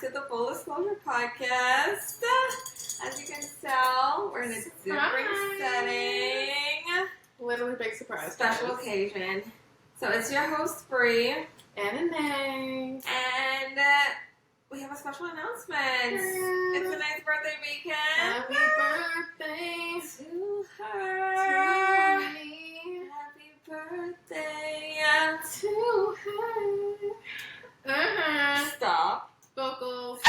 to the Full Disclosure Podcast. As you can tell, we're in a different setting. Literally big surprise. Special occasion. So it's your host, Bri. And A'Nae. And we have a special announcement. It's a nice birthday weekend. Happy birthday to her. to me. Happy birthday To her. Stop. Vocals.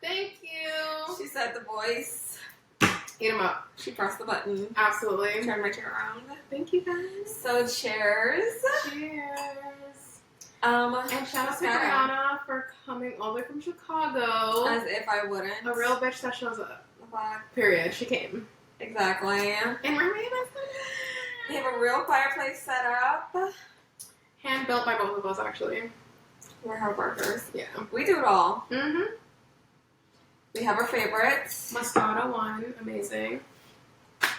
Thank you. She said the voice. Eat them up. She pressed the button. Absolutely. Turn my chair around. Thank you guys. So cheers. Cheers. And Shout out to Brianna for coming all the way from Chicago. As if I wouldn't. A real bitch that shows up. Fuck. Period. She came. Exactly. And we're making us. We have a real fireplace set up. Hand built by both of us, actually. We're hard workers. Yeah. We do it all. Mm-hmm. We have our favorites. Moscato wine, amazing.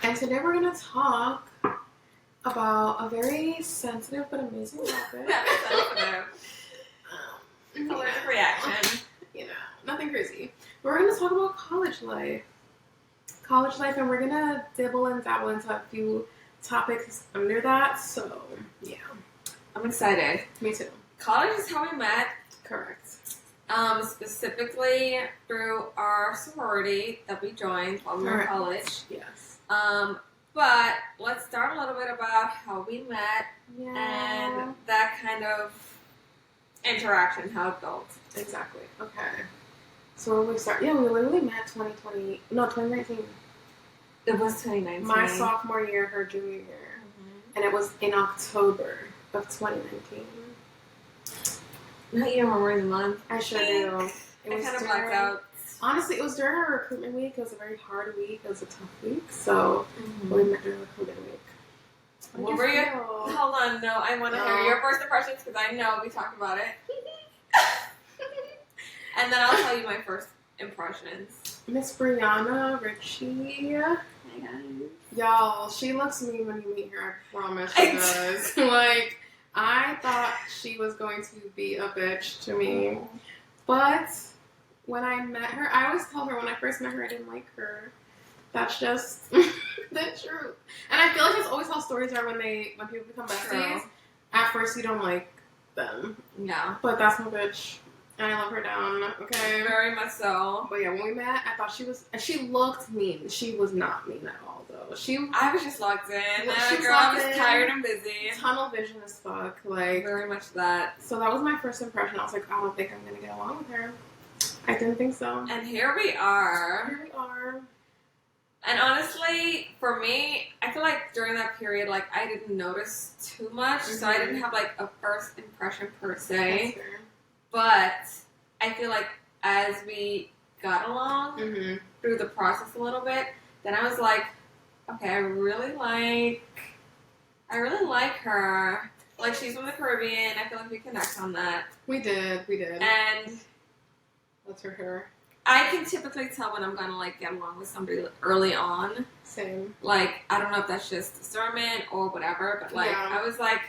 And today we're gonna talk about a very sensitive but amazing topic. Allergic reaction. You know, nothing crazy. We're gonna talk about college life. College life, and we're gonna dibble and dabble into a few topics under that. So, yeah. I'm excited. Me too. College is how we met. Correct. Specifically through our sorority that we joined while we were in college. Yes. But let's start a little bit about how we met Yeah. and that kind of interaction, how it built. Exactly. Okay. So when we start, we literally met 2019. It was 2019. My sophomore year, her junior year. Mm-hmm. And it was in October of 2019. Not even remembering the month. I sure do. It kind of blacked out. Honestly, it was during our recruitment week. It was a very hard week. It was a tough week. So we met during recruitment week. What were your... Hold on, no. I want to hear your first impressions because I know we talked about it. And then I'll tell you my first impressions. Miss Brianna Ritchie. Hi guys. Y'all, she looks mean when you meet her. I promise she does. Like, I thought she was going to be a bitch to me. But when I met her, I always tell her when I first met her I didn't like her. That's just the truth. And I feel like it's always how stories are when people become besties. At first you don't like them. Yeah. But that's my bitch. And I love her down, okay? Very much so. But yeah, when we met, I thought she was... And she looked mean. She was not mean at all, though. I was just locked in. She Girl, I was tired and busy. Tunnel vision as fuck. Like... Very much that. So that was my first impression. I was like, I don't think I'm going to get along with her. I didn't think so. And here we are. Here we are. And honestly, for me, I feel like during that period, like, I didn't notice too much. Mm-hmm. So I didn't have, like, a first impression per se. But I feel like as we got along through the process a little bit, then I was like, okay, I really like her. Like, she's from the Caribbean. I feel like we connect on that. We did. And that's for her. I can typically tell when I'm gonna, like, get along with somebody early on. Same. Like, I don't know if that's just discernment or whatever, but, like, I was like,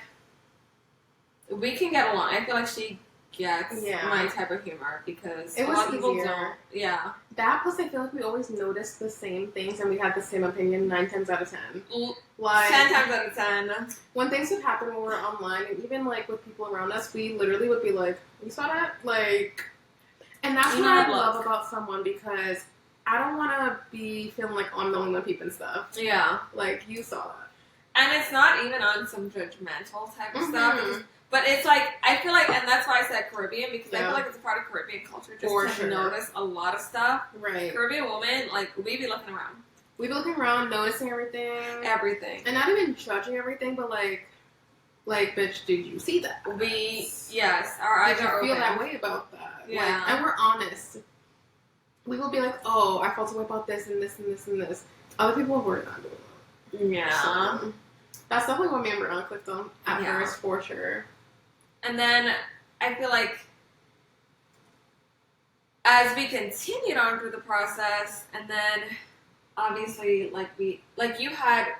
we can get along. I feel like she gets my type of humor because a lot of people don't. Yeah. That plus I feel like we always noticed the same things and we had the same opinion 9 times out of 10. Like 10 times out of 10. When things would happen when we were online and even like with people around us, we literally would be like, you saw that? Like, and that's what I love about someone because I don't want to be feeling like I'm the only one peeping stuff. Yeah. Like, you saw that. And it's not even on some judgmental type of stuff. But it's like, I feel like, and that's why I said Caribbean, because I feel like it's a part of Caribbean culture just to notice a lot of stuff. Right. Caribbean women, like, we be looking around. We be looking around, noticing everything. Everything. And not even judging everything, but like, bitch, did you see that? Yes, our eyes are open. Feel that way about that. Yeah. Like, and we're honest. We will be like, oh, I felt a way about this and this and this and this. Other people were not doing that. Yeah. So, that's definitely what me and Brianna clicked on at first, for sure. And then I feel like as we continued on through the process, and then obviously, like you had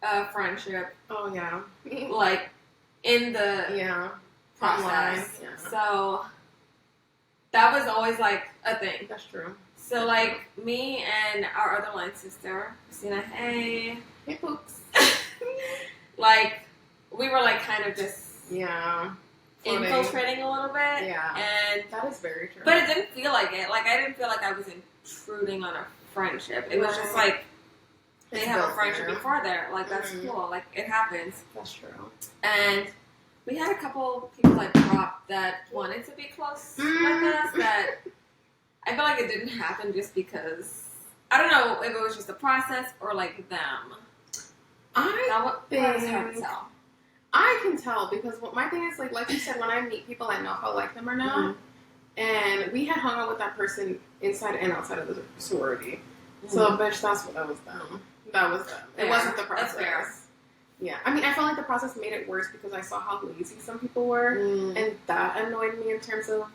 a friendship. Oh yeah. Like in the process. Yeah. So that was always like a thing. That's true. So like me and our other line sister, Christina, hey poops. like we were like kind of just infiltrating a little bit. Yeah. And that is very true. But it didn't feel like it. Like I didn't feel like I was intruding on a friendship. It was just like they have a friendship before there. Like that's cool. Like it happens. That's true. And we had a couple people like drop that wanted to be close with us that I feel like it didn't happen just because I don't know if it was just a process or like them. I can tell because my thing is like you said, when I meet people, I know if I like them or not. And we had hung out with that person inside and outside of the sorority. So, bitch, that was them. That was them. It wasn't the process. That's fair. Yeah. I mean, I felt like the process made it worse because I saw how lazy some people were. And that annoyed me in terms of...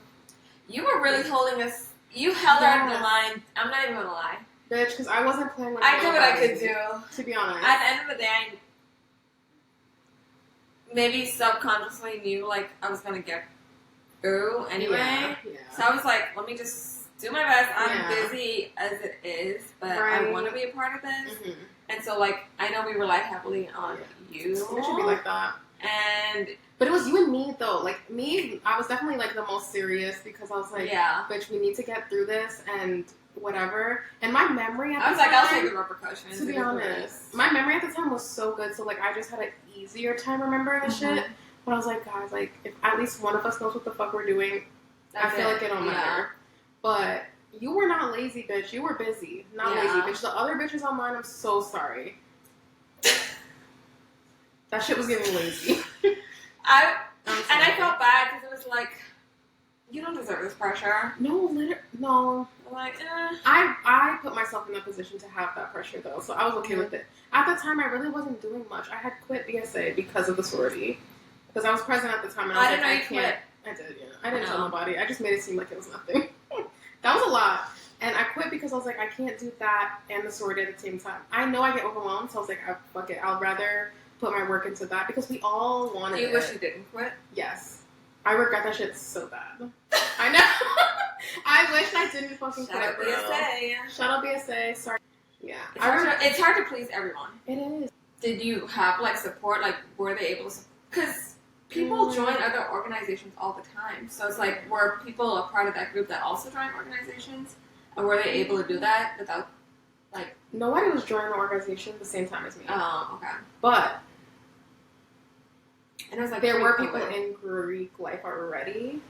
You were really holding us... You held our line. I'm not even going to lie. Bitch, because I wasn't playing with I did what I could do. To be honest. At the end of the day, I maybe subconsciously knew, like, I was going to get through anyway. Yeah. So I was like, let me just do my best. I'm busy as it is, but I want to be a part of this. And so, like, I know we rely heavily on you. It should be like that. But it was you and me, though. Like, me, I was definitely, like, the most serious because I was like, bitch, we need to get through this and whatever. And my memory at the time... I was like, I'll take the repercussions. To be honest. My memory at the time was so good, so, like, I just had an easier time remembering the shit. But I was like, guys, like, if at least one of us knows what the fuck we're doing, I feel like it don't matter. But you were not lazy, bitch. You were busy. Not lazy, bitch. The other bitches online, I'm so sorry. That shit was getting lazy. I felt bad because it was like, you don't deserve this pressure. No. I'm like, I put myself in that position to have that pressure, though, so I was okay with it. At the time, I really wasn't doing much. I had quit BSA because of the sorority. Because I was present at the time, and I was I can't. I did, yeah. I didn't tell nobody. I just made it seem like it was nothing. That was a lot. And I quit because I was like, I can't do that and the sorority at the same time. I know I get overwhelmed, so I was like, fuck it. I'll rather put my work into that because we all wanted it. You wish you didn't quit? Yes. I regret that shit so bad. I know. I wish I didn't fucking quit, Shout out BSA. Shout out BSA. Sorry. Yeah. It's hard to please everyone. It is. Did you have, like, support? Like, were they able to... Because people join other organizations all the time. So it's like, were people a part of that group that also joined organizations? And were they able to do that without, like... Nobody was joining the organization at the same time as me. Oh, okay. But... And it was like there were people in Greek life already.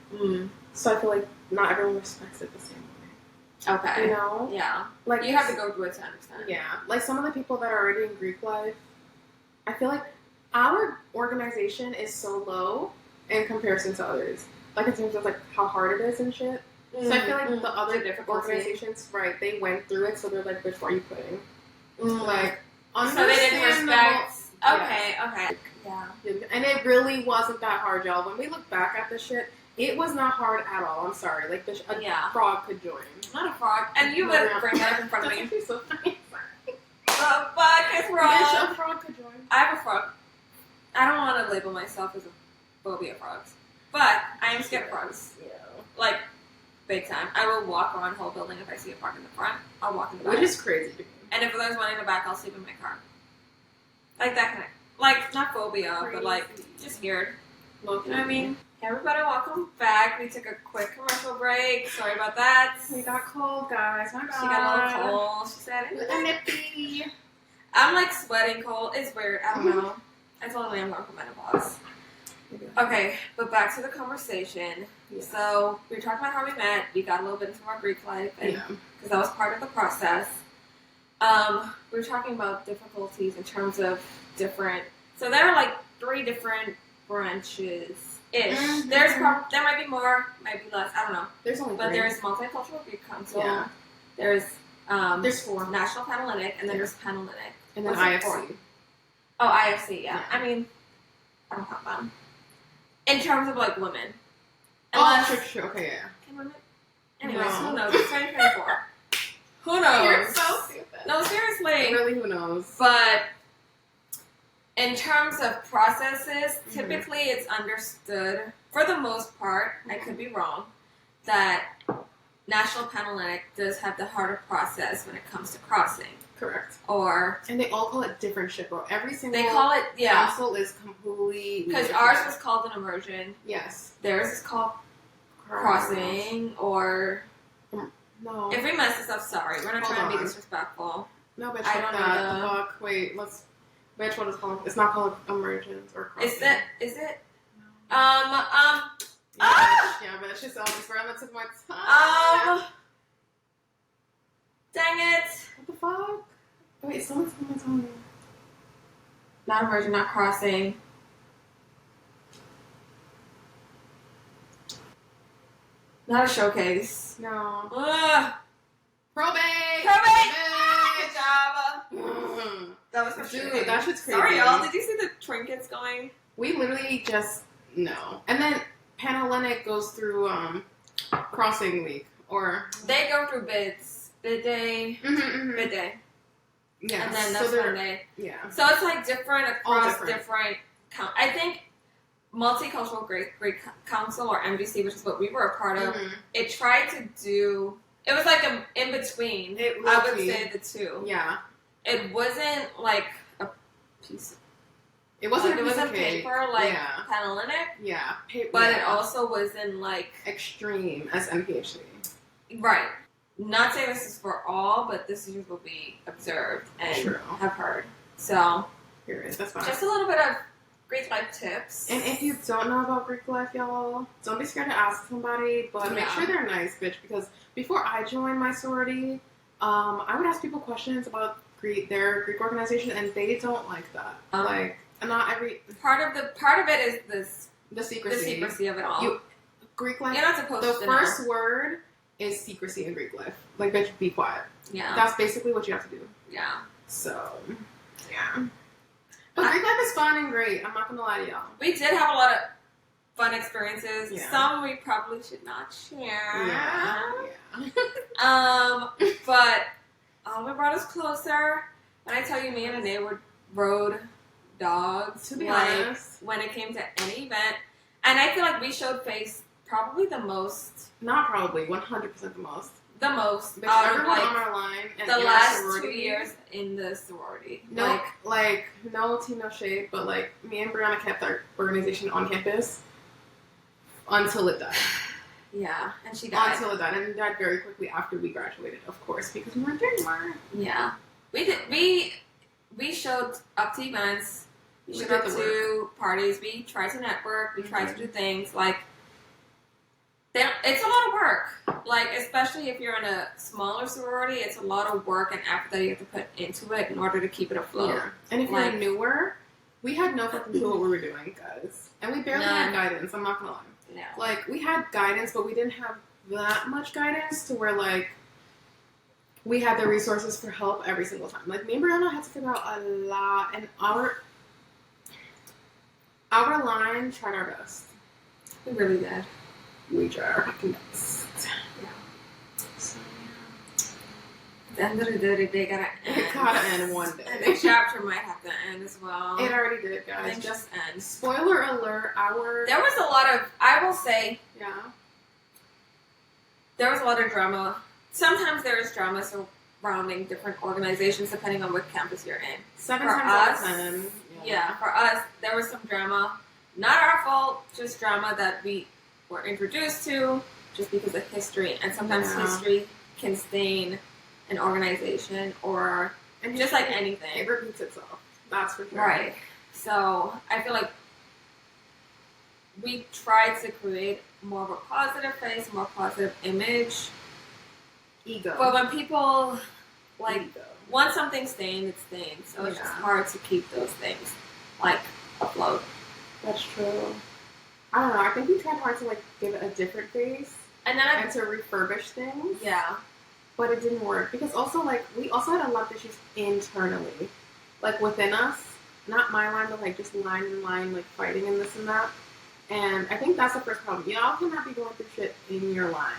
So I feel like not everyone respects it the same way. Okay. You know? Yeah. Like, you have to go through it to understand. Yeah. Like, some of the people that are already in Greek life, I feel like our organization is so low in comparison to others. Like, in terms of, like, how hard it is and shit. So I feel like the other organizations, right, they went through it, so they're like, bitch, why are you quitting? Like, so they didn't respect... Okay. Yeah. And it really wasn't that hard, y'all. When we look back at this shit, it was not hard at all. I'm sorry. Like, bitch, a frog could join. Not a frog. And you would bring that up in front of me. That's so funny. The fuck is wrong? Bitch, a frog could join. I have a frog. I don't want to label myself as a phobia of frogs. But I am scared of frogs. Yeah. Like, big time. I will walk around the whole building if I see a frog in the front. I'll walk in the back. Which is crazy to me. And if there's one in the back, I'll sleep in my car. Like that kind of... Like, not phobia, but like, just scared. You know what I mean? Hey everybody, welcome back. We took a quick commercial break. Sorry about that. We got cold, guys. My God. She got a little cold. She said it. I'm like sweating cold. It's weird. I don't know. I told me I'm going for menopause. Okay, but back to the conversation. Yeah. So, we were talking about how we met. We got a little bit into our Greek life. Because that was part of the process. We were talking about difficulties in terms of different... So there are like 3 different branches-ish. There might be more, might be less. I don't know. There's only 3. But there's Multicultural Greek Council. Yeah. There's 4. National Panhellenic, and then there's Panhellenic. And then IFC. Oh, IFC, yeah. I mean, I don't have them. In terms of like women. True. Okay, yeah. Can women? Anyways, who knows? It's 2024. Who knows? You're so stupid. No, seriously. Really, who knows? But in terms of processes, typically it's understood, for the most part, I could be wrong, that National Panhellenic does have the harder process when it comes to crossing. Correct. And they all call it different ship. Or every single they call it council is completely because ours was called an immersion. Yes. Theirs is called crossing or no. If we mess this up, sorry. We're not trying to be disrespectful. No, bitch. I don't know. The fuck. Wait. Bitch. What is it called? It's not called immersions or crossing. Is it? No. Yeah, bitch. It's all this round that took my time. Dang it. What the fuck? Wait, someone's telling me. Not immersion, not crossing. Not a showcase. No. Probate! Good job! That was Dude, that shit's crazy. Sorry, y'all. Did you see the trinkets going? We literally just no. And then Panhellenic goes through crossing week or they go through bids. Bid day. Bid day. Yeah. And then that's one day. Yeah. So it's like different across different I think Multicultural Greek Council or MGC, which is what we were a part of, it tried to do it was like an in between. I would say the two. Yeah. It wasn't like a piece. It wasn't. It wasn't paper like Panhellenic. Yeah. But it also wasn't like extreme as MPHC. Right. Not saying this is for all, but this is what we observed and have heard. So, that's fine. Just a little bit of Greek life tips. And if you don't know about Greek life, y'all, don't be scared to ask somebody, but make sure they're nice, bitch. Because before I joined my sorority, I would ask people questions about their Greek organization, and they don't like that. Not every part of it is the secrecy of it all. Greek life. You're not supposed to. The first word is secrecy in Greek life. Like, bitch, be quiet. Yeah. That's basically what you have to do. Yeah. So, yeah. But Greek life is fun and great. I'm not gonna lie to y'all. We did have a lot of fun experiences. Yeah. Some we probably should not share. Yeah. But all of it brought us closer. When I tell you, me and A'Nae rode dogs. To be honest, when it came to any event, and I feel like we showed face probably the most. Not probably, 100% the most. The most. Everyone on our line. And the last 2 years in the sorority. No, no tea, no shade, but me and Brianna kept our organization on campus until it died. Yeah, and she died. Until it died, and it died very quickly after we graduated, of course, because we weren't doing more. Yeah. We did. We showed up to events. We showed up to parties. We tried to network. We tried to do things it's a lot of work. Especially if you're in a smaller sorority, it's a lot of work and effort that you have to put into it in order to keep it afloat. Yeah. And if you're newer, we had no fucking clue what we were doing, guys. And we barely had guidance, I'm not gonna lie. No. We had guidance, but we didn't have that much guidance to where, we had the resources for help every single time. Me and Brianna had to figure out a lot, and our line tried our best. We really did. We tried our fucking best. Yeah. So, at the end of the day, they gotta end. It gotta end one day. And the chapter might have to end as well. It already did, guys. Just end. Spoiler alert, there was a lot of, I will say, there was a lot of drama. Sometimes there is drama surrounding different organizations depending on what campus you're in. 7 times out of 10. Yeah, for us, there was some drama. Not our fault, just drama that we were introduced to just because of history. And sometimes history can stain an organization or just like anything. It repeats itself. That's for sure. Right. So I feel like we tried to create more of a positive face, more positive image. Ego. But when people want something stained, it's stained. So it's just hard to keep those things afloat. That's true. I don't know. I think we tried hard to give it a different face and to refurbish things. Yeah. But it didn't work because also we also had a lot of issues internally, within us. Not my line, but just line in line, fighting and this and that. And I think that's the first problem. Y'all cannot be going through shit in your line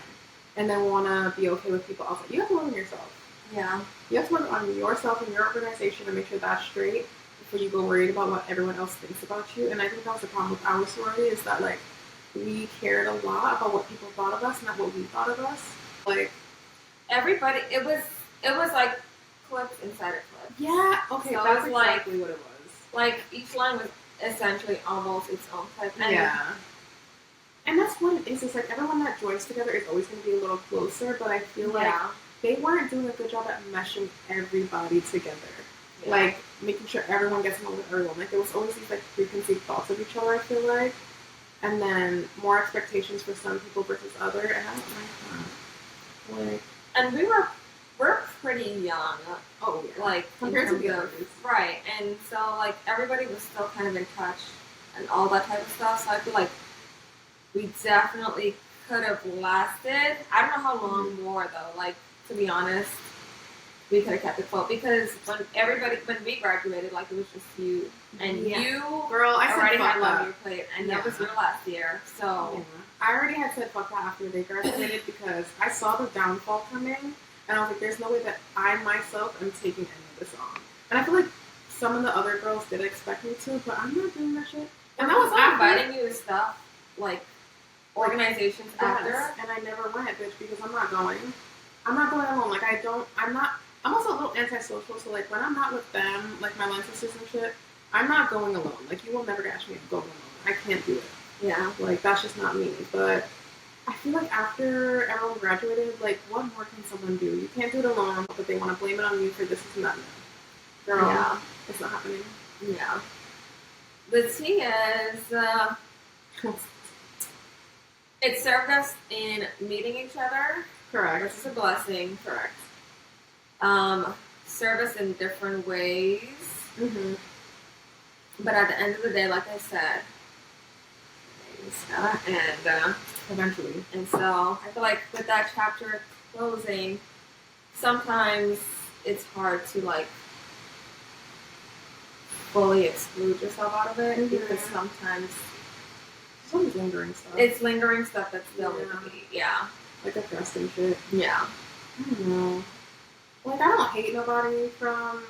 and then want to be okay with people outside. You have to work on yourself. Yeah. You have to work on yourself and your organization and make sure that's straight before you go worried about what everyone else thinks about you. And I think that was the problem with our sorority is that we cared a lot about what people thought of us, not what we thought of us. Like everybody, it was like clips inside a clip. Yeah, okay, so that's like, exactly what it was. Like each line was essentially almost its own clip. And yeah. And that's what it is. It's like everyone that joins together is always going to be a little closer, but I feel like they weren't doing a good job at meshing everybody together. Yeah. Like making sure everyone gets along with everyone. Like there was always these like preconceived thoughts of each other, I feel like. And then more expectations for some people versus other, and I don't like that. Like, and we're pretty young. Oh yeah. Like compared to the others. Right. And so like everybody was still kind of in touch and all that type of stuff. So I feel like we definitely could have lasted. I don't know how long more though. Like to be honest, we could have kept it full because when we graduated, like it was just you and you, girl. I already said had one on your plate, and that was your last year. So I already had said fuck that after they graduated because I saw the downfall coming, and I was like, "There's no way that I myself am taking any of this on." And I feel like some of the other girls did expect me to, but I'm not doing that shit. And that was inviting you to stuff like organizations after, and I never went, bitch, because I'm not going. I'm not going alone. Like I'm also a little antisocial, so like when I'm not with them, like my line sisters and shit, I'm not going alone. Like you will never catch me going alone. I can't do it. Yeah. Like that's just not me. But I feel like after everyone graduated, like what more can someone do? You can't do it alone, but they want to blame it on you for this is not girl. Yeah. It's not happening. Yeah. The tea is it served us in meeting each other. Correct. Which is a blessing. Correct. Serve us in different ways. Mm-hmm. But at the end of the day, like I said, and eventually. And so I feel like with that chapter closing, sometimes it's hard to like fully exclude yourself out of it because sometimes some lingering stuff. It's lingering stuff that's still with me. Yeah. Like oppressed and shit. Yeah. I don't know. Like, I don't hate nobody from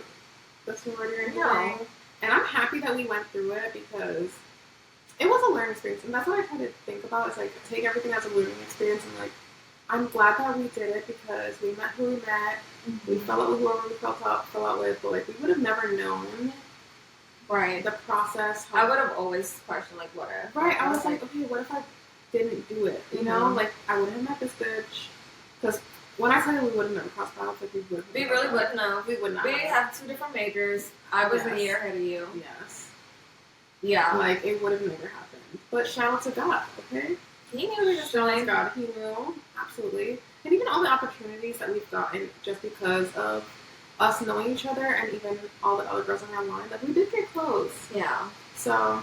the sorority or anything. No. And I'm happy that we went through it because it was a learning experience. And that's what I try to think about is, like, take everything as a learning experience. And, like, I'm glad that we did it because we met who we met. Mm-hmm. We fell out with whoever we fell out with. But, like, we would have never known. Right. The process. I would have always questioned, like, what if. Right. I was like, okay, what if I didn't do it? You know? Like, I would have met this bitch. Because when I tell you we would have never crossed paths, like we would. We really wouldn't have. We would not. We have 2 different majors. I was a year ahead of you. Yes. Yeah. Like it would have never happened. But shout out to God, okay? He knew we were shout out to God. He knew, absolutely. And even all the opportunities that we've gotten just because of us knowing each other, and even all the other girls on our line, like we did get close. Yeah. So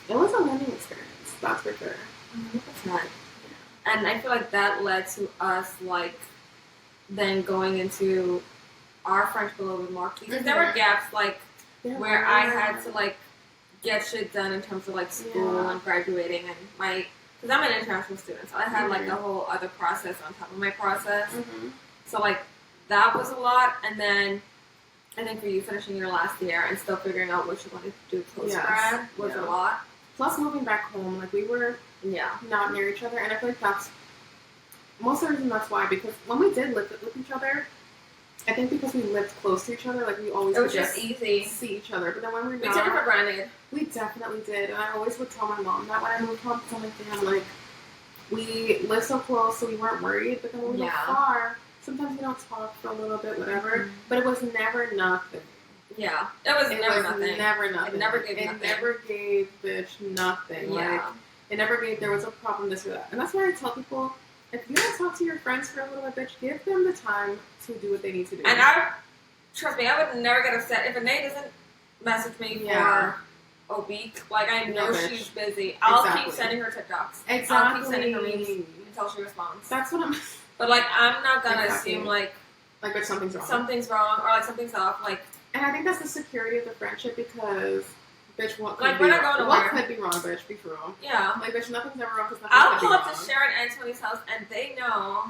it was a learning experience. That's for sure. 100%. And I feel like that led to us, like, then going into our friendship a little bit more. Because there were gaps, like, where I had to, like, get shit done in terms of, like, school and graduating. And because I'm an international student, so I had, like, a whole other process on top of my process. Mm-hmm. So, like, that was a lot. And then I think for you finishing your last year and still figuring out what you wanted to do post-grad was a lot. Plus moving back home, like, we were... not near each other, and I feel like that's most of the reason that's why, because when we did live with each other, I think because we lived close to each other, like we always would just easy see each other, but then when we took it for granted. We definitely did, and I always would tell my mom that when I moved home, because I'm like, damn, like we live so close, so we weren't worried, but then when we go far, sometimes we don't talk for a little bit, whatever, but it was never nothing. Yeah, it was never nothing. Never nothing. It never gave nothing. It never gave bitch nothing. Yeah. Like, it never gave there was a problem, this or that. And that's why I tell people, if you don't talk to your friends for a little bit, bitch, give them the time to do what they need to do. And trust me, I would never get upset if A'Nae doesn't message me for a week. Like, I know she's busy. I'll keep sending her TikToks. Exactly. I'll keep sending her memes until she responds. That's what I'm... But, like, I'm not gonna assume, like... Like, but something's wrong. Something's wrong, or, like, something's off, like... And I think that's the security of the friendship, because... Bitch, what could like, be we're not going nowhere. What could be wrong, bitch? Be for real. Yeah. Like, bitch, nothing's ever wrong because nothing's I'll pull up to Sharon and Tony's house, and they know.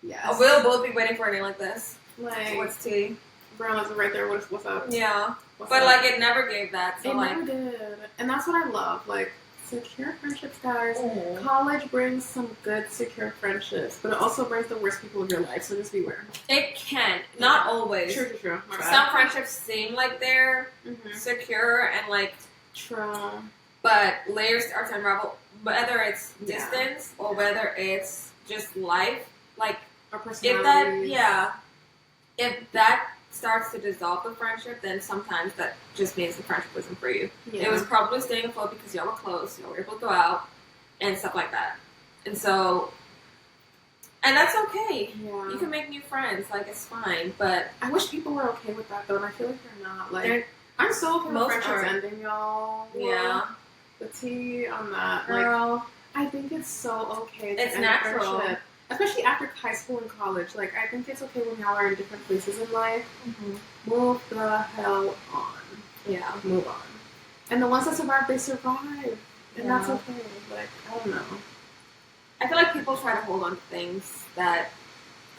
Yes. We'll both be waiting for a name like this. Like, so what's tea? Brianna's right there. What's up? Yeah. What's but, up? like, it never gave that. So, it like, never did. And that's what I love. Like, Secure friendships, guys. Mhm. College brings some good, secure friendships, but it also brings the worst people of your life, so just beware. It can. Not always. True. My bad. Some friendships seem like they're Mm-hmm. secure and like, True. but layers start to unravel. Whether it's Yeah. distance or whether it's just life, like Our if personalities. if that starts to dissolve the friendship, then sometimes that just means the friendship wasn't for you. Yeah. It was probably staying afloat because y'all were close, y'all were able to go out and stuff like that. And so, and that's okay. Yeah. You can make new friends, like it's fine. But I wish people were okay with that though, and I feel like they're not. Like, They're- I'm so okay with most friendships aren't. ending, y'all. yeah, The tea on that. Like, girl, I think it's so okay to It's end a natural. friendship. Especially after high school and college. Like, I think it's okay when y'all are in different places in life. Move the hell on. yeah. Move on. And the ones that survive, they survive. And that's Yeah. okay. Like, I don't know. I feel like people try to hold on to things that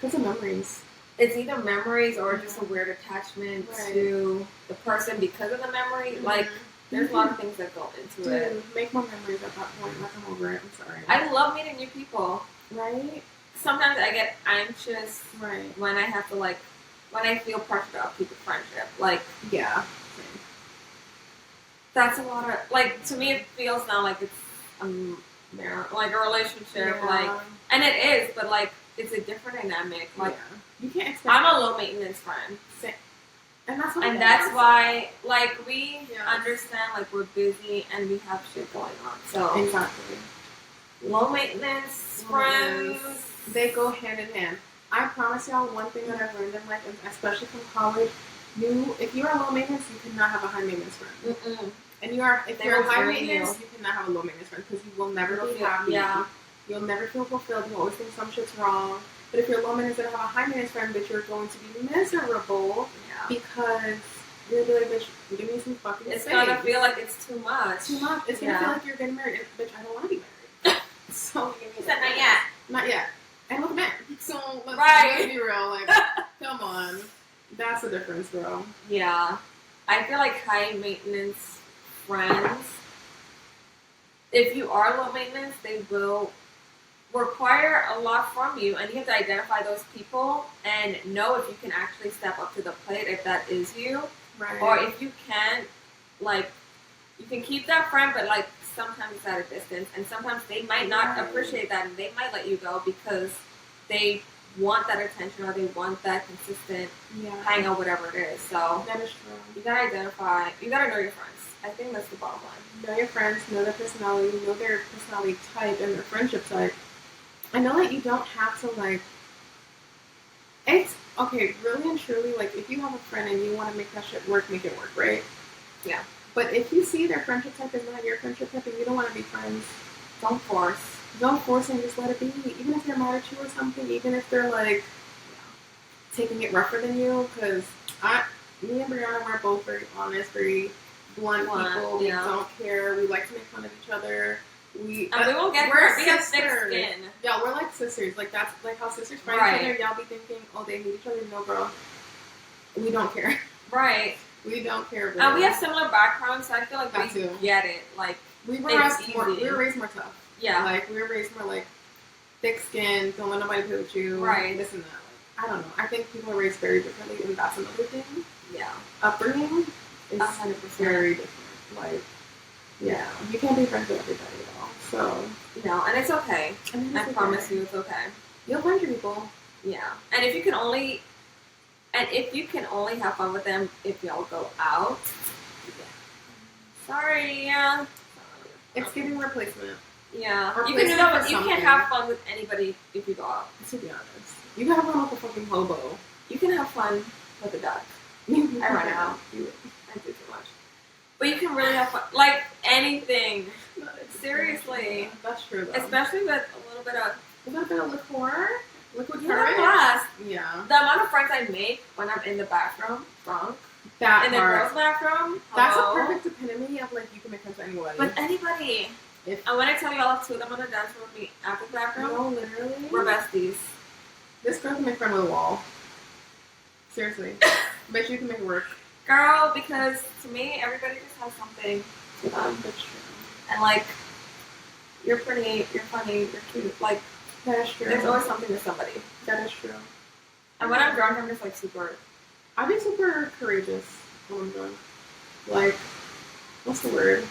Because of memories. it's either memories or just a weird attachment Right. to the person because of the memory. Like, there's a lot of things that go into it. Dude, make more memories at that point. Like, I'm over it. I'm sorry. I love meeting new people. Right? Sometimes I get anxious Right. when I have to when I feel pressure to keep a friendship. Like, Yeah. that's a lot of, like, to me it feels now like it's like a relationship. Yeah. Like, and it is, but like, it's a different dynamic. Like, yeah. You can't expect I'm a low maintenance friend. And that's what And it that's is. why, like, we Yes. understand, like, we're busy and we have shit going on. So, Exactly. low maintenance friends. They go hand in hand. I promise y'all one thing that I've learned in life, and especially from college, if you are low maintenance, you cannot have a high maintenance friend. Mm-mm. And if They you're will high drain maintenance, you cannot have a low maintenance friend because you will never be happy. Yeah. You'll never feel fulfilled. You always think some shit's wrong. But if you're low maintenance and have a high maintenance friend, but you're going to be miserable Yeah. because you're like, bitch, give me some fucking It's space. gonna feel like it's too much. Too much. It's gonna feel like you're getting married. And, bitch, I don't want to be married. So He said, not yet. Not yet. And look, man. So Right. let's be real. Like, come on. That's the difference, bro. Yeah. I feel like high maintenance friends, if you are low maintenance, they will require a lot from you, and you have to identify those people and know if you can actually step up to the plate if that is you. Right. Or if you can't, like, you can keep that friend, but, like, sometimes it's at a distance, and sometimes they might not appreciate that, and they might let you go because they want that attention or they want that consistent hangout, whatever it is. So, That is true. you gotta identify, you gotta know your friends. I think that's the bottom line. Know your friends, know their personality, know their personality type and their friendship type. I know that you don't have to, like, it's, okay, really and truly, like, if you have a friend and you want to make that shit work, make it work, right? Yeah. But if you see their friendship type is not your friendship type and you don't want to be friends, Don't force. don't force it and just let it be. Even if they're mad at you or something, even if they're, like, taking it rougher than you, because me and Brianna, we're both very honest, very blunt people. We don't care. We like to make fun of each other. And we won't get hurt. We have thick skin. Yeah, we're like sisters. Like, that's like how sisters fight Right. each other. Y'all be thinking, oh, they hate each other. No, bro. We don't care. Right. We don't care, bro. And we have similar backgrounds, so I feel like That we too. get it. Like, we were it's raised more. easy. We were raised more tough. yeah. Like, we were raised more like thick skin. Don't let nobody play with you. Right. This and that. Like, I don't know. I think people are raised very differently, and that's another thing. Yeah. Upbringing is 100%. very different. Like, yeah, you can't be friends with everybody at all. So, No, and it's okay. and I it's promise okay. you it's okay. You'll find your people. Yeah. And if you can only have fun with them if y'all go out. Yeah. Sorry, yeah. It's giving replacement. Yeah. Or You place can it know for you something. can't have fun with anybody if you go out. To be honest, you can have fun with a fucking hobo. You can have fun with a duck. I run out. I do too much. But you can really have fun, like anything. Seriously. Yeah, that's true though. Especially with a little bit of a little bit of liqueur, liquid you know, courage. blast. Yeah, The amount of friends I make when I'm in the bathroom, drunk, that in the part. girls' bathroom. That's a hello? perfect epitome of like you can make friends with anybody. With anybody. If And when I tell you all have two of them on the dance floor with me after the bathroom, no, literally, we're besties. this girl can make friends with a wall. Seriously, bet you can make it work. Girl, because to me, everybody just has something to them. That's true. And like, You're pretty, you're funny, you're cute. Like, That is true. there's always something to somebody. That is true. And when I'm drunk, I'm just like super. I'd be super courageous when I'm drunk. Like, what's the word?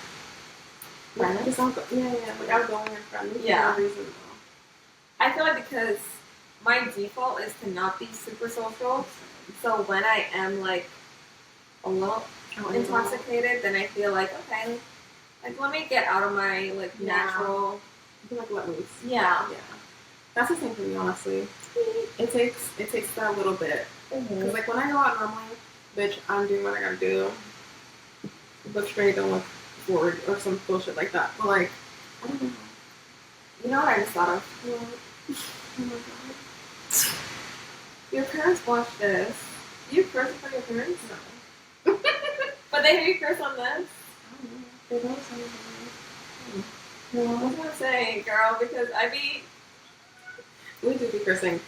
Friendly? Just don't go, yeah. Like, outgoing and friendly Yeah. for no reason, though. I feel like because my default is to not be super social. So when I am like a little intoxicated, then I feel like, okay, like let me get out of my like natural. I feel like let loose. Yeah. Yeah. That's the same for me, honestly. It takes that little bit. Because, like, when I go out normally, bitch, I'm doing what I gotta do. Look straight, don't look forward, or some bullshit like that. But, like, I don't know. You know what I just thought of? Oh my god. Your parents watch this. You curse in front of your parents? No. But they hear you curse on this? I don't know. They don't say anything. I was gonna say, girl, because I be. We do be cursing.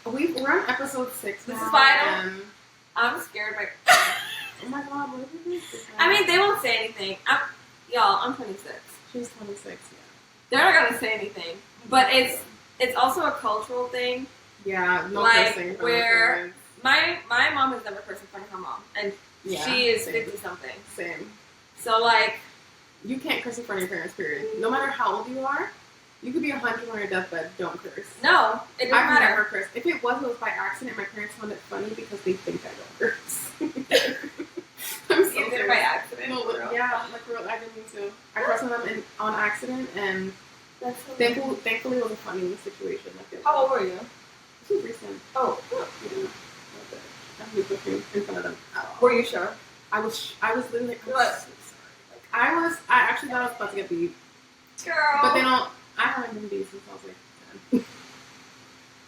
We're on episode 6 This now, is why and I'm scared. oh my god, what did we do? I mean, they won't say anything. I'm 26. She's 26, yeah. They're not gonna say anything. But it's also a cultural thing. Yeah, no Like, cursing. where my mom has never cursed in front of her mom, and Yeah, she is same. 50 something. Same. So like, You can't curse in front of your parents, period. No matter how old you are, you could be 100 on your deathbed, don't curse. no, it doesn't I've matter. never cursed. If it was by accident, my parents found it funny because they think I don't curse. I'm so You did it by accident. No, for real. yeah, like real, I didn't mean to. I cursed on them on accident, and That's so thankfully it was a funny situation. Like, How old were you? This was recent. Oh, Yeah. I was looking in front of them at all. were you sure? I was literally like, I'm What? so sorry. Like, I actually thought I was about to get beat. Girl. But they don't. I haven't been beat since I was like 10.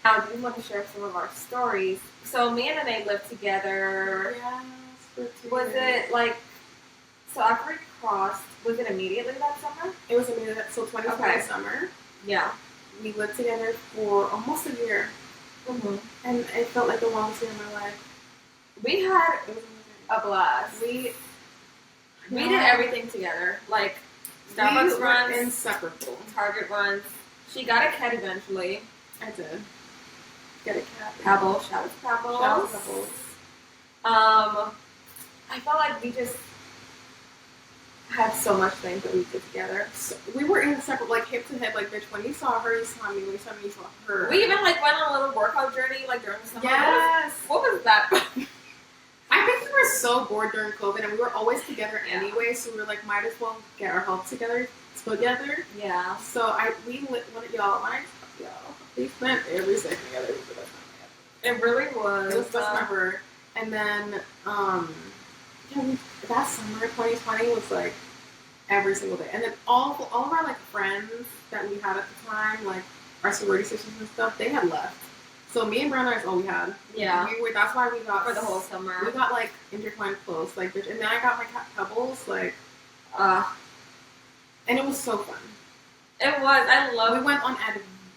Now, do you want to share some of our stories? So me and A'Nae lived together. Yes, for 2 Was years. it like, so after we crossed, was it immediately that summer? It was amazing. So 2020 Okay. summer, Yeah. we lived together for almost a year, Mm-hmm. and it felt like the longest year of my life. We had It was amazing. a blast. We did everything together. Like, We Starbucks were runs, inseparable. Target runs. She got a cat eventually. I did. Get a cat. Pebble. Shout out to Pebbles. Shout out to Pebbles. I felt like we just had so much things that we did together. So we were inseparable, like hip to hip. Like, bitch, when you saw her, you saw me. When you saw me, you saw her. We even like went on a little workout journey like during the summer. Yes. What was that? I think we were so bored during COVID, and we were always together Yeah. anyway. So we were like, might as well get our health together. Yeah. So we spent every second together. It was the best time we It really was. It was the best time ever. And then, that summer, 2020 was like every single day. And then all of our like friends that we had at the time, like our sorority sisters and stuff, they had left. So me and Brianna is all we had. Yeah. That's why we got For the whole summer. We got like intertwined close, like, bitch. And then I got my cat Pebbles, like, and it was so fun. It was. I We love. went on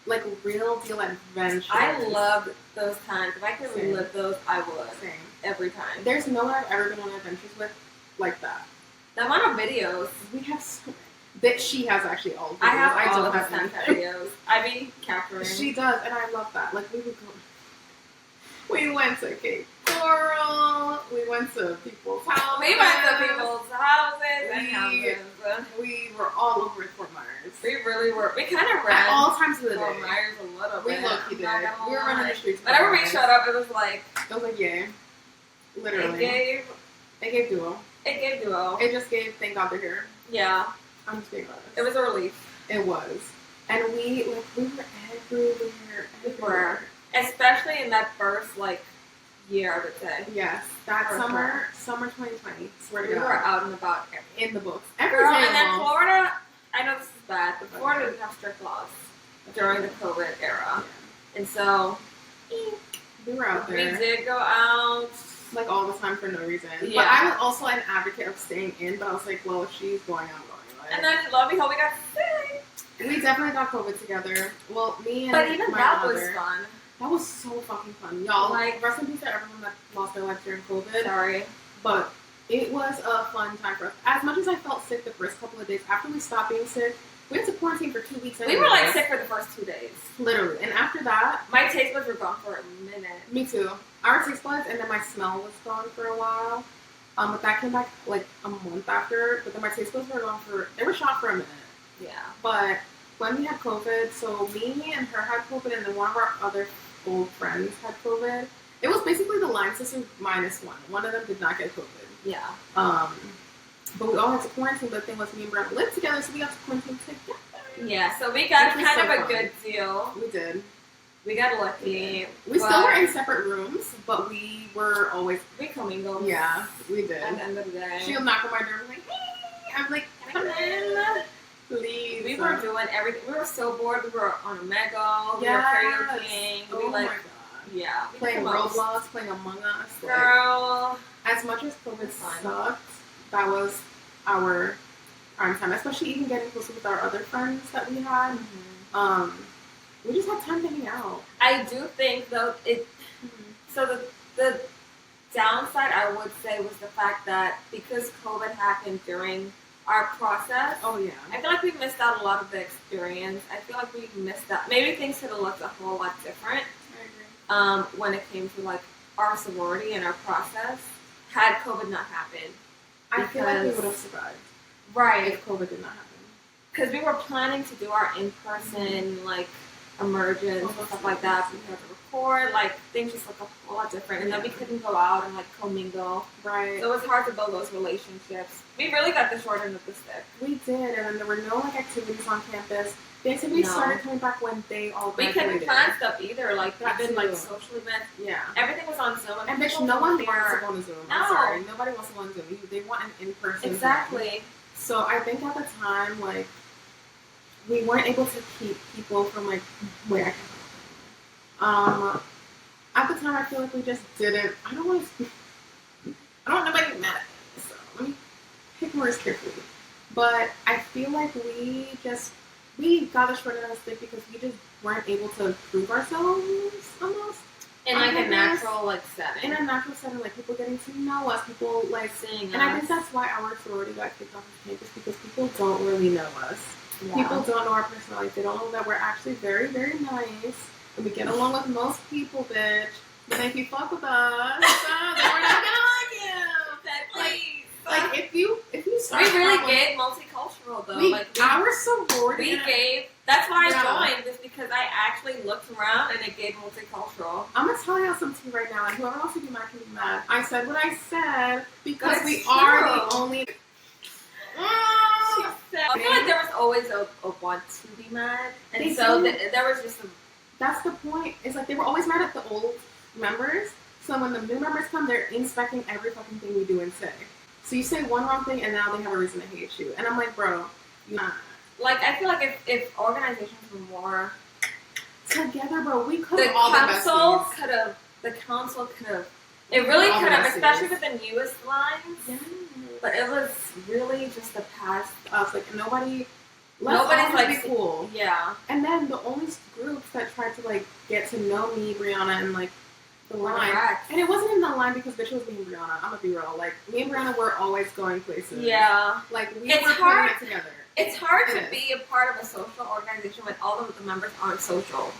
like real deal adventures. I loved those times. If I could Same. relive those, I would. Same. Every time. There's no one I've ever been on adventures with like that. The amount of videos. We have so many. That she has actually all. I have all don't of the have Snapchat any. videos. I be capturing. She does, and I love that. Like, we would go. We went to Cape Coral. We went to people's houses. We went to people's houses and We- houses. We were all over Fort Myers. We really were. We kind of At ran all times of the Fort day. Myers a little We bit. low-key did. I'm not gonna We were running lie. the streets. of Whenever Fort we Myers. showed up, it was like It was like, yeah. Literally. it It gave duo. gave duo. It just gave, thank God they're here. Yeah, I'm just being honest. it was a relief. It was. And we were everywhere. We were. Especially in that first year, I would say. Yes. That For summer 2020. Swear to We God. were out and about. In the books. Every Girl, day and then almost. Florida. I know this is bad, but Florida didn't have strict laws during the COVID era, and so We were out we there. did go out. Like all the time for no reason. But Yeah. I was also an advocate of staying in, but I was like, well, if she's going out, And then lo and behold, we got sick. we definitely got COVID together. Well, me and But even my that was mother. fun. That was so fucking fun. Y'all, Like- rest in peace to everyone that lost their lives during COVID. Sorry. But it was a fun time for us. As much as I felt sick the first couple of days, after we stopped being sick, We had to quarantine for 2 weeks. We were like sick for the first 2 days. Literally. And after that, my taste buds were gone for a minute. Me too. Our taste buds, and then my smell was gone for a while. But that came back like a month after. But then my taste buds were gone they were shot for a minute. Yeah. But when we had COVID, so me and her had COVID, and then one of our other old friends had COVID. It was basically the line sisters minus one. One of them did not get COVID. Yeah. But we all had to quarantine. The thing was, me and Brianna lived together, so we got to quarantine together. Yeah, so we got kind of a good deal. We did. We got lucky. We still were in separate rooms, but we were always... We commingled. Yeah, we did. At the end of the day. She would knock on my door and be like, hey! I'm like, come in. Please. We were doing everything. We were so bored. We were on a mega. We were karaokeing. Oh my god. Yeah. Playing Roblox, playing Among Us. Girl. Like, as much as COVID sucked, that was our prime time. Especially even getting closer with our other friends that we had. Mm-hmm. We just had time to hang out. I do think though so the downside I would say was the fact that because COVID happened during our process. Oh yeah. I feel like we missed out a lot of the experience. I feel like we missed out. Maybe things could have looked a whole lot different. I agree. When it came to like our sorority and our process, had COVID not happened. I feel like we would have survived. Right. If COVID did not happen. Because we were planning to do our in-person like emergence and stuff like that. We had to record, like things just look a whole lot different. And then we couldn't go out and like commingle. Right. So it was hard to build those relationships. We really got the short end of the stick. We did, and then there were no like activities on campus. The activities started coming back when they all graduated. We couldn't plan stuff either, like even like social social events. Yeah. Everything was on Zoom. And bitch, no one wants to go on Zoom. No. I'm sorry. Nobody wants to go on Zoom. They want an in-person Exactly. Zoom. So I think at the time, like, we weren't able to keep people from like, wait, I can't. At the time, I feel like we just didn't. I don't want nobody to get mad at me. So let me pick words carefully. But I feel like we got the short end of the stick because we just weren't able to prove ourselves almost. In like a natural like setting. In a natural setting, like people getting to know us, people like seeing us. And I think that's why our sorority got kicked off of campus because people don't really know us. Yeah. People don't know our personalities. They don't know that we're actually very, very nice. And we get along with most people, bitch. But if you fuck with us, then we're not gonna like you. Like if you start, we really gave multicultural though. Our sorority. That's why I joined. Is because I actually looked around and it gave multicultural. I'm gonna tell you something right now, and whoever wants to be mad can be mad. I said what I said because that's we true. are the only. I feel like there was always a want to be mad, and so there was just That's the point. It's like they were always mad at the old members. So when the new members come, they're inspecting every fucking thing we do and say. So you say one wrong thing, and now they have a reason to hate you. And I'm like, bro, like I feel like if organizations were more together, bro, we could have all the council could have. It really could have, especially with the newest lines. Yeah. But it was really just the past. I was like, nobody's like cool. Yeah. And then the only groups that tried to like get to know me, Brianna, and like the line. And it wasn't in the line because bitch was being Brianna. I'm gonna be real. Like me and Brianna were always going places. Yeah. Like we were putting it together. It's hard to be a part of a social organization when all of the members aren't social.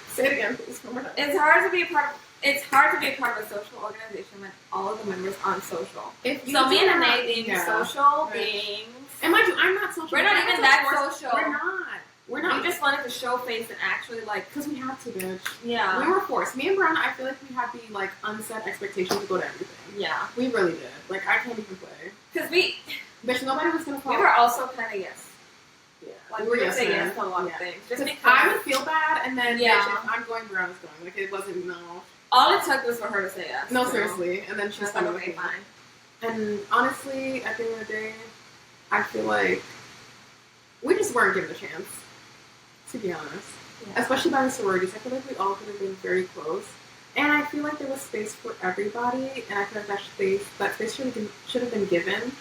Say it again, please. It's hard to be a part of a social organization when all of the members aren't social. So me and A'Nae being social beings. And mind you, I'm not social. We're not even that social. We're not. We just wanted to show face and actually like. Because we had to, bitch. Yeah. We were forced. Me and Brianna, I feel like we had the like unset expectation to go to everything. Yeah. We really did. Like I can't even play. Because bitch, nobody was gonna fall. We were also kind of yes. Yeah. Like we were saying yes to a lot of things. Just because I would feel bad, and then bitch, if I'm going, Brianna's going. Like it wasn't All it took was for her to say yes. No, seriously. And then she's like, okay, fine. And honestly, at the end of the day, I feel like we just weren't given a chance. To be honest. Yeah. Especially by the sororities. I feel like we all could have been very close. And I feel like there was space for everybody, and I feel like that space should have been given.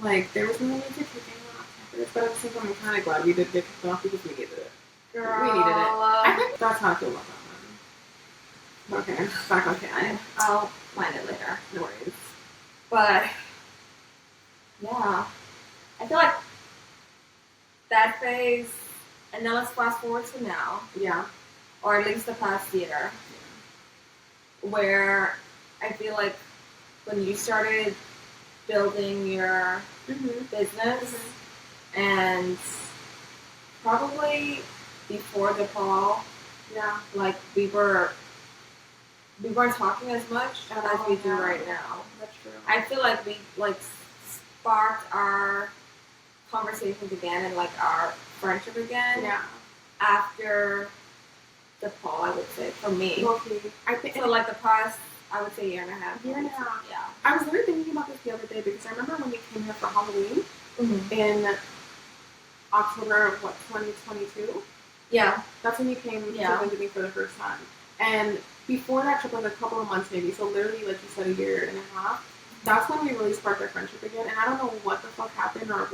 Like, there was no need to kick anyone off campus, but at the same time, I'm kind of glad we did get kicked off because we needed it. Girl, we needed it. I think that's how I feel about that one. Okay, back on campus. I'll find it later. No worries. But, yeah. I feel like that phase, and now let's fast forward to now. Yeah. Or at least the past year. Where I feel like when you started building your business and probably before the fall, like we weren't talking as much as we do right now. That's true. I feel like we like sparked our conversations again and like our friendship again after the fall, I would say, for me. Okay. I think so like the past, I would say year and a half. Year and a half. Yeah. I was literally thinking about this the other day because I remember when you came here for Halloween in October of 2022? Yeah. That's when you came to visit me for the first time. And before that trip, like a couple of months maybe, so literally, like you said, a year and a half, that's when we really sparked our friendship again. And I don't know what the fuck happened or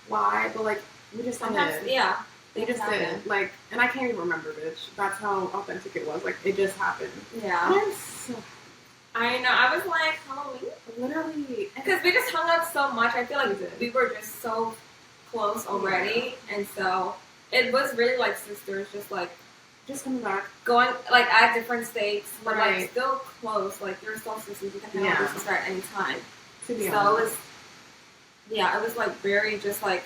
why, but like, we just sometimes, did. Yeah. They just did. Like, and I can't even remember, bitch. That's how authentic it was. Like, it just happened. Yeah. And I'm so I know. I was like, Halloween? Literally. Because we just hung out so much. I feel like we were just so close already. Yeah. And so it was really like sisters, just coming back. Going, like, at different states, but, like, still close. Like, you're still sisters. You can hang out with sister at any time. So it was, like, very just, like,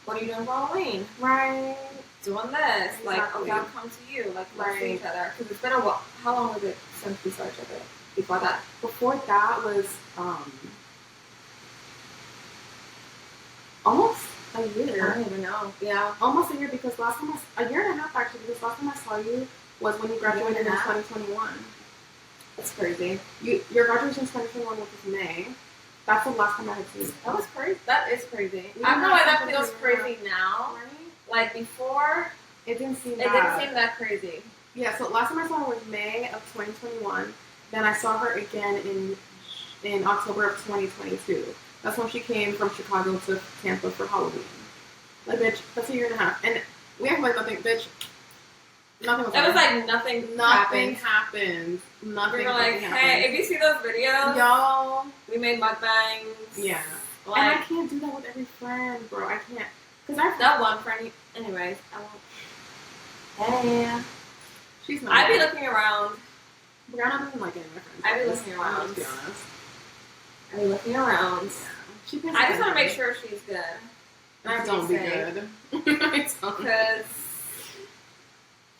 what are you doing for Halloween? Right. Doing this. Exactly. Like, okay, I'll come to you. Like, let's see each other. Because it's been a while. How long was it since we saw each other? Before that? Before that was, almost a year. I don't even know. Yeah. Almost a year because a year and a half actually, because last time I saw you was when you graduated in 2021. That's crazy. Your graduation in 2021 was May. That's the last time I had seen you. That was crazy. That is crazy. I don't know why that feels crazy now. Right? Like before, it didn't seem that crazy. Yeah, so last time I saw her was May of 2021. Then I saw her again in October of 2022. That's when she came from Chicago to Tampa for Halloween. Like, bitch, that's a year and a half. And we act like nothing, bitch. Nothing was like nothing happened. Nothing we were like, hey, if you see those videos, y'all, we made mukbangs. Yeah. Like, and I can't do that with every friend, bro. I can't. Because that one friend, anyways, I won't. Hey. She's not. I'd be looking around. Brianna doesn't like any of my friends. I'd be looking around. Let's be honest. I'd be looking around. Yeah. I just want to make sure she's good. I don't be good. Because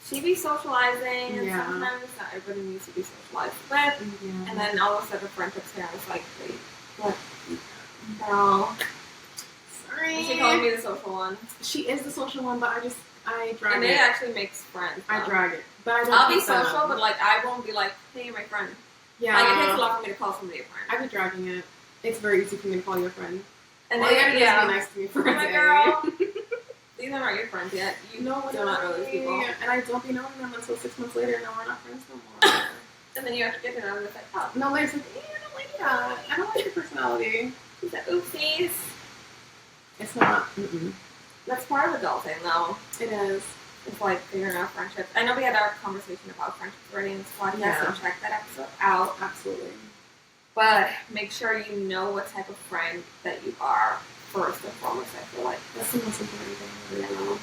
she be socializing, and sometimes not everybody needs to be socialized with. Yeah. And then all of a sudden, friendships here, I was like, wait, what? Girl. Sorry. And she called me the social one. She is the social one, but I drag it. And it actually makes friends. I drag it. But I'll be social, but like I won't be like, hey, you're my friend. Yeah. Like it takes a lot for me to call somebody a friend. I'd be dragging it. It's very easy for me to call you a friend. And all you gotta do is be nice to me for a day. Girl, these are not your friends yet. You do not know those people. And I don't be knowing them until 6 months later, and now we're not friends no more. And then you have to get to know them and it's like, oh. No, like, I don't like that. I don't like your personality. She's like, oopsies. It's not. That's part of adulting, though. It is. It's like figuring out friendships. I know we had our conversation about friendships already in this podcast, so check that episode out. Absolutely. But make sure you know what type of friend that you are first and foremost, I feel like. That's the most important thing. Yeah.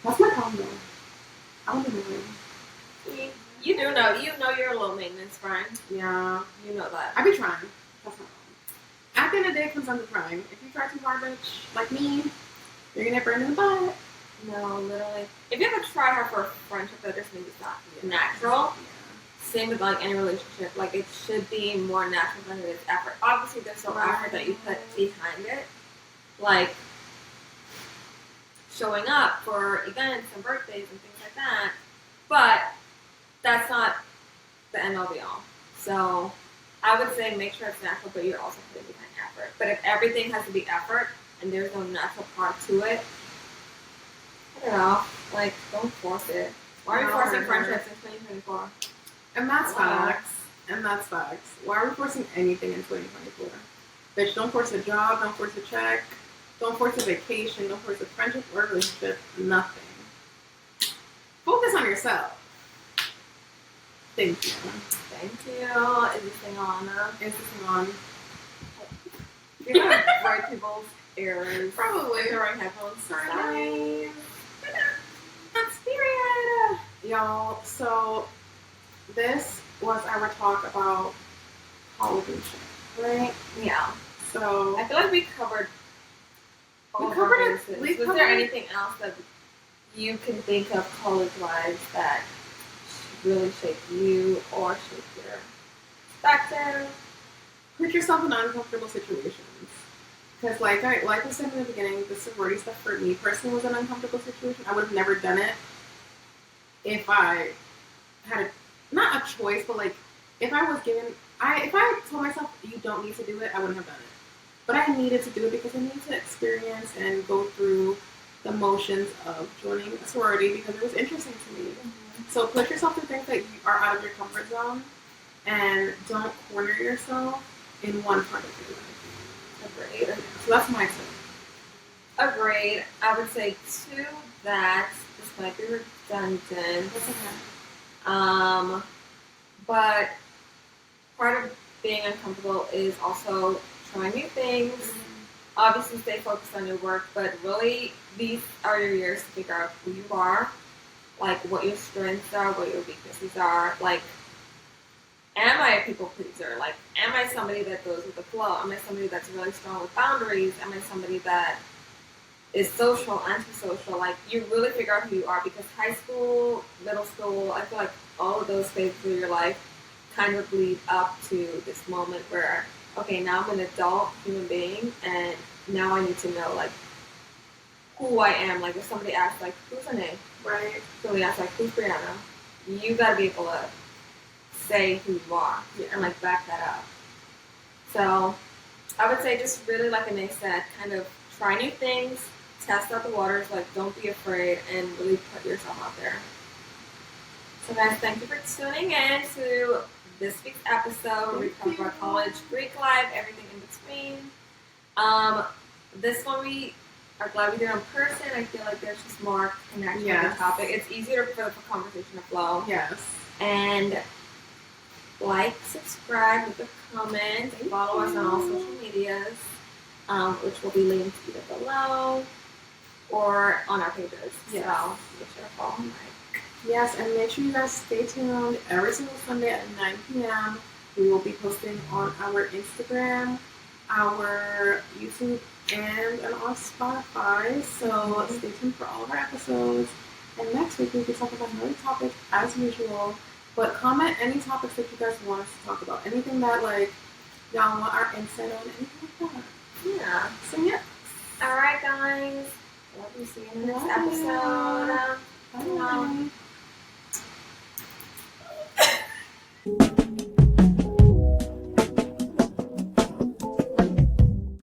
That's my problem, though. I don't know. You do know. You know you're a low maintenance friend. Yeah. You know that. I be trying. That's my problem. At the end of the day, it comes down to trying. If you try too hard, bitch, like me, you're gonna get burned in the butt. No, literally. If you ever try hard for a friendship, that just means it's not natural. Same with like any relationship. Like it should be more natural than it is effort. Obviously, there's still effort that you put behind it, like showing up for events and birthdays and things like that. But that's not the end all be all. So I would say make sure it's natural, but you're also putting behind effort. But if everything has to be effort and there's no natural part to it, I don't know. Like, don't force it. Why are we forcing friendships in 2024? And that's facts. And that's facts. Why are we forcing anything in 2024? Bitch, don't force a job. Don't force a check. Don't force a vacation. Don't force a friendship or a relationship. Nothing. Focus on yourself. Thank you. Thank you. Is this thing on? Is this thing on? You're gonna write people's ears. Probably. If you're wearing headphones. Sorry. That's period. Y'all, so this was our talk about college and shit, right? Yeah. So I feel like we covered all We of our covered it. bases. We Was covered there it. anything else that you can think of college-wise that really shaped you or shaped your perspective? put yourself in uncomfortable situations. Because like we said in the beginning, the sorority stuff for me personally was an uncomfortable situation. I would have never done it if I had not a choice, but like if I was given, if I told myself you don't need to do it, I wouldn't have done it. But I needed to do it because I needed to experience and go through the motions of joining a sorority because it was interesting to me. Mm-hmm. So put yourself through things that you are out of your comfort zone, and don't corner yourself in one part of your life. Agreed. So that's my tip. Agreed. I would say too that this might be redundant. But part of being uncomfortable is also trying new things. Obviously, stay focused on your work, but really, these are your years to figure out who you are, like what your strengths are, what your weaknesses are. Like, am I a people pleaser? Like, am I somebody that goes with the flow? Am I somebody that's really strong with boundaries? Am I somebody that is social, antisocial? Like, you really figure out who you are because high school, middle school, I feel like all of those phases of your life kind of lead up to this moment where, okay, now I'm an adult human being, and now I need to know, like, who I am. Like, if somebody asks, like, who's A'Nae? Right. If somebody asks, like, who's Brianna? You gotta be able to say who you are and, like, back that up. So, I would say just really, like A'Nae said, kind of try new things, test out the waters, like, don't be afraid, and really put yourself out there. So, guys, thank you for tuning in to this week's episode where we talk about college, Greek life, everything in between. This one we are glad we did in person. I feel like there's just more connection with the topic. It's easier for the conversation to flow. Yes. And like, subscribe, leave a comment, follow us on all social medias, which will be linked either below or on our pages. Yes. So make sure to follow them. Yes, and make sure you guys stay tuned every single Sunday at 9 p.m. We will be posting on our Instagram, our YouTube, and on Spotify. So stay tuned for all of our episodes. And next week we'll be talking about another topic as usual. But comment any topics that you guys want us to talk about. Anything that like y'all want our insight on, anything like that. Yeah. So yeah. Alright guys. Love you. See you in the next Love you. episode.